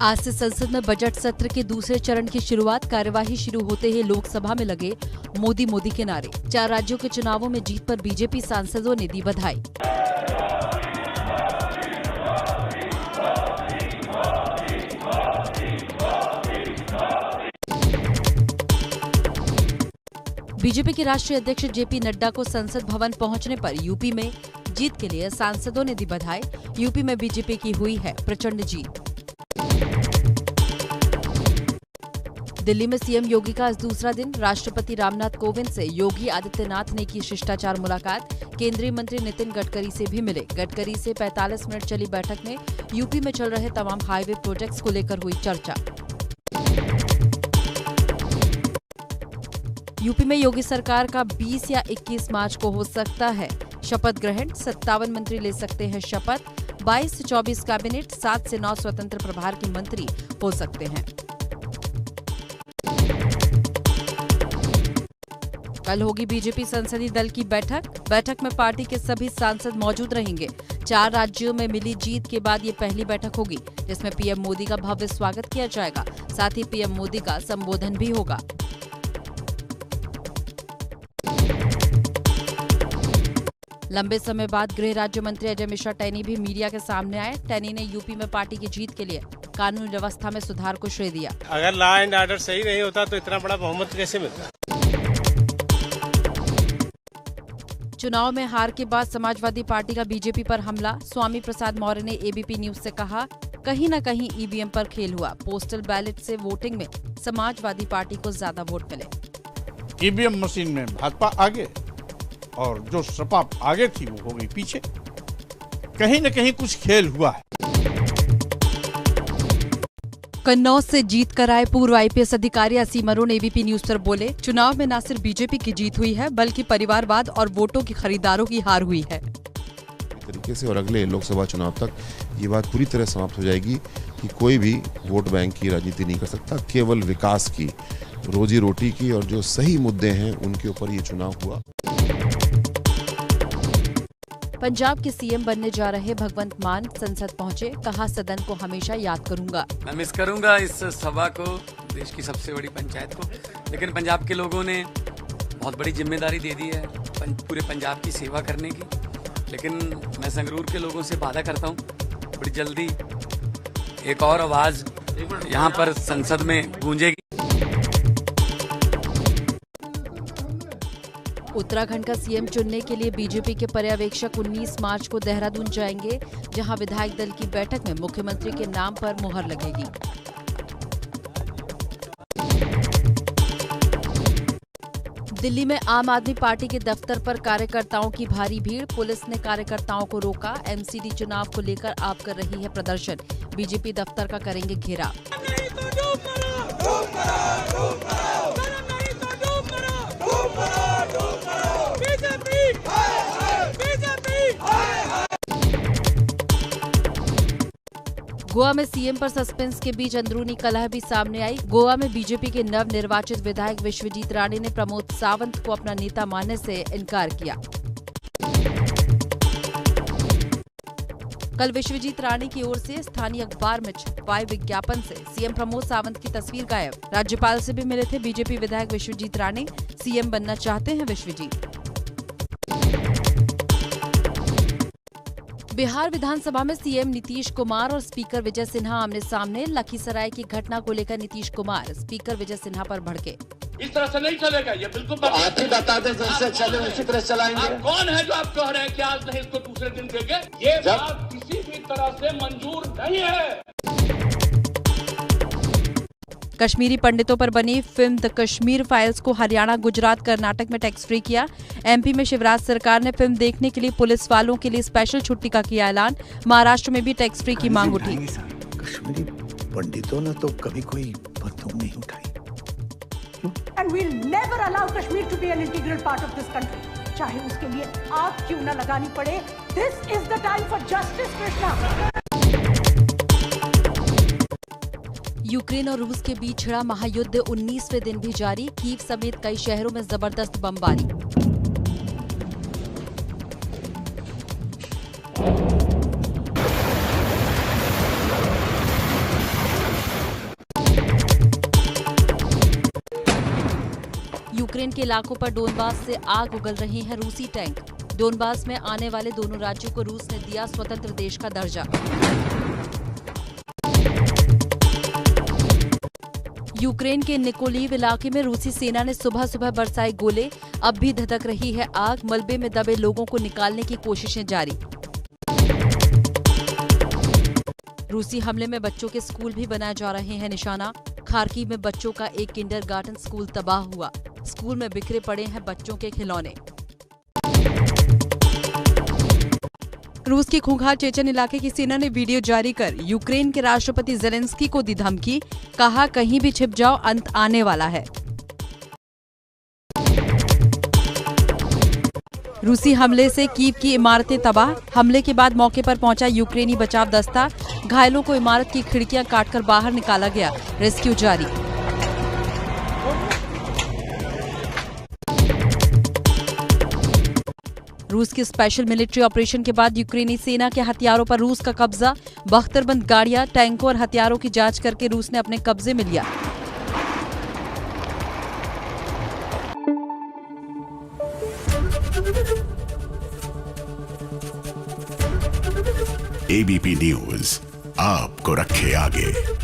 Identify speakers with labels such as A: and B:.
A: आज से संसद में बजट सत्र के दूसरे चरण की शुरुआत। कार्यवाही शुरू होते ही लोकसभा में लगे मोदी मोदी के नारे। 4 राज्यों के चुनावों में जीत पर बीजेपी सांसदों ने दी बधाई। बीजेपी के राष्ट्रीय अध्यक्ष जेपी नड्डा को संसद भवन पहुंचने पर यूपी में जीत के लिए सांसदों ने दी बधाई। यूपी में बीजेपी की हुई है प्रचंड जीत। दिल्ली में सीएम योगी का आज दूसरा दिन। राष्ट्रपति रामनाथ कोविंद से योगी आदित्यनाथ ने की शिष्टाचार मुलाकात। केंद्रीय मंत्री नितिन गडकरी से भी मिले। गडकरी से 45 मिनट चली बैठक में यूपी में चल रहे तमाम हाईवे प्रोजेक्ट्स को लेकर हुई चर्चा। यूपी में योगी सरकार का 20 या 21 मार्च को हो सकता है शपथ ग्रहण। 57 मंत्री ले सकते हैं शपथ। 22 से 24 कैबिनेट, 7 से 9 स्वतंत्र प्रभार के मंत्री हो सकते हैं। कल होगी बीजेपी संसदीय दल की बैठक में पार्टी के सभी सांसद मौजूद रहेंगे। 4 राज्यों में मिली जीत के बाद ये पहली बैठक होगी जिसमें पीएम मोदी का भव्य स्वागत किया जाएगा। साथ ही पीएम मोदी का संबोधन भी होगा। लंबे समय बाद गृह राज्य मंत्री अजय मिश्रा टेनी भी मीडिया के सामने आए। टेनी ने यूपी में पार्टी की जीत के लिए कानून व्यवस्था में सुधार को श्रेय दिया।
B: अगर लॉ एंड ऑर्डर सही नहीं होता तो इतना बड़ा बहुमत कैसे मिलता?
A: चुनाव में हार के बाद समाजवादी पार्टी का बीजेपी पर हमला। स्वामी प्रसाद मौर्य ने एबीपी न्यूज से कहा, कहीं न कहीं ईवीएम पर खेल हुआ। पोस्टल बैलेट से वोटिंग में समाजवादी पार्टी को ज्यादा वोट मिले।
C: ईवीएम मशीन में भाजपा आगे और जो सपा आगे थी वो हो गई पीछे। कहीं न कहीं कुछ खेल हुआ है।
A: कन्नौज से जीत कर आए पूर्व आईपीएस अधिकारी असीम अरुण एबीपी न्यूज पर बोले, चुनाव में न सिर्फ बीजेपी की जीत हुई है बल्कि परिवारवाद और वोटों की खरीदारों की हार हुई है।
D: तरीके से और अगले लोकसभा चुनाव तक ये बात पूरी तरह समाप्त हो जाएगी कि कोई भी वोट बैंक की राजनीति नहीं कर सकता। केवल विकास की, रोजी रोटी की और जो सही मुद्दे हैं उनके ऊपर ये चुनाव हुआ।
A: पंजाब के सीएम बनने जा रहे भगवंत मान संसद पहुंचे। कहा, सदन को हमेशा याद करूंगा।
E: मैं मिस करूंगा इस सभा को, देश की सबसे बड़ी पंचायत को। लेकिन पंजाब के लोगों ने बहुत बड़ी जिम्मेदारी दे दी है पूरे पंजाब की सेवा करने की। लेकिन मैं संगरूर के लोगों से वादा करता हूं, बड़ी जल्दी एक और आवाज यहां पर संसद में गूंजेगी।
A: उत्तराखंड का सीएम चुनने के लिए बीजेपी के पर्यवेक्षक 19 मार्च को देहरादून जाएंगे, जहां विधायक दल की बैठक में मुख्यमंत्री के नाम पर मुहर लगेगी। दिल्ली में आम आदमी पार्टी के दफ्तर पर कार्यकर्ताओं की भारी भीड़। पुलिस ने कार्यकर्ताओं को रोका। एमसीडी चुनाव को लेकर आप कर रही है प्रदर्शन। बीजेपी दफ्तर का करेंगे घेराव। गोवा में सीएम पर सस्पेंस के बीच अंदरूनी कलह भी सामने आई। गोवा में बीजेपी के नव निर्वाचित विधायक विश्वजीत राणे ने प्रमोद सावंत को अपना नेता मानने से इनकार किया। कल विश्वजीत राणे की ओर से स्थानीय अखबार में छपवाए विज्ञापन से सीएम प्रमोद सावंत की तस्वीर गायब। राज्यपाल से भी मिले थे बीजेपी विधायक विश्वजीत राणे। सीएम बनना चाहते हैं विश्वजीत। बिहार विधानसभा में सीएम नीतीश कुमार और स्पीकर विजय सिन्हा आमने सामने। लखीसराय की घटना को लेकर नीतीश कुमार स्पीकर विजय सिन्हा पर भड़के।
F: इस तरह से नहीं चलेगा, ये बिल्कुल आप ही बता दें, जैसे चले उसी तरह चलाएंगे। आप कौन है जो आप कह रहे हैं कि आज नहीं इसको दूसरे दिन देंगे? ये बात किसी भी तरह से मंजूर नहीं है।
A: कश्मीरी पंडितों पर बनी फिल्म द कश्मीर फाइल्स को हरियाणा, गुजरात, कर्नाटक में टैक्स फ्री किया। एमपी में शिवराज सरकार ने फिल्म देखने के लिए पुलिस वालों के लिए स्पेशल छुट्टी का किया ऐलान। महाराष्ट्र में भी टैक्स फ्री की मांग उठी।
G: कश्मीरी पंडितों ने तो कभी कोई बंदूक नहीं उठाई।
H: And we'll never allow Kashmir to be an integral part of this country. चाहे उसके लिए आग क्यों न लगानी पड़े। This is the time for justice, Krishna. Ukraine और रूस के बीच छिड़ा महायुद्ध 19वें दिन भी जारी। कीव समेत कई शहरों में जबरदस्त बमबारी।
A: यूक्रेन के इलाकों पर डोनबास से आग उगल रहे हैं रूसी टैंक। डोनबास में आने वाले दोनों राज्यों को रूस ने दिया स्वतंत्र देश का दर्जा। यूक्रेन के निकोलीव इलाके में रूसी सेना ने सुबह सुबह बरसाए गोले। अब भी धधक रही है आग। मलबे में दबे लोगों को निकालने की कोशिशें जारी। रूसी हमले में बच्चों के स्कूल भी बनाए जा रहे हैं निशाना। खार्किव में बच्चों का एक किंडरगार्टन स्कूल तबाह हुआ। स्कूल में बिखरे पड़े हैं बच्चों के खिलौने। रूस के खूंखार चेचन इलाके की सेना ने वीडियो जारी कर यूक्रेन के राष्ट्रपति जेलेंस्की को दी धमकी। कहा, कहीं भी छिप जाओ, अंत आने वाला है। रूसी हमले से कीव की इमारतें तबाह। हमले के बाद मौके पर पहुंचा यूक्रेनी बचाव दस्ता। घायलों को इमारत की खिड़कियां काटकर बाहर निकाला गया। रेस्क्यू जारी। रूस के स्पेशल मिलिट्री ऑपरेशन के बाद यूक्रेनी सेना के हथियारों पर रूस का कब्जा। बख्तरबंद गाड़ियां, टैंकों और हथियारों की जांच करके रूस ने अपने कब्जे में लिया।
I: एबीपी न्यूज आपको रखे आगे।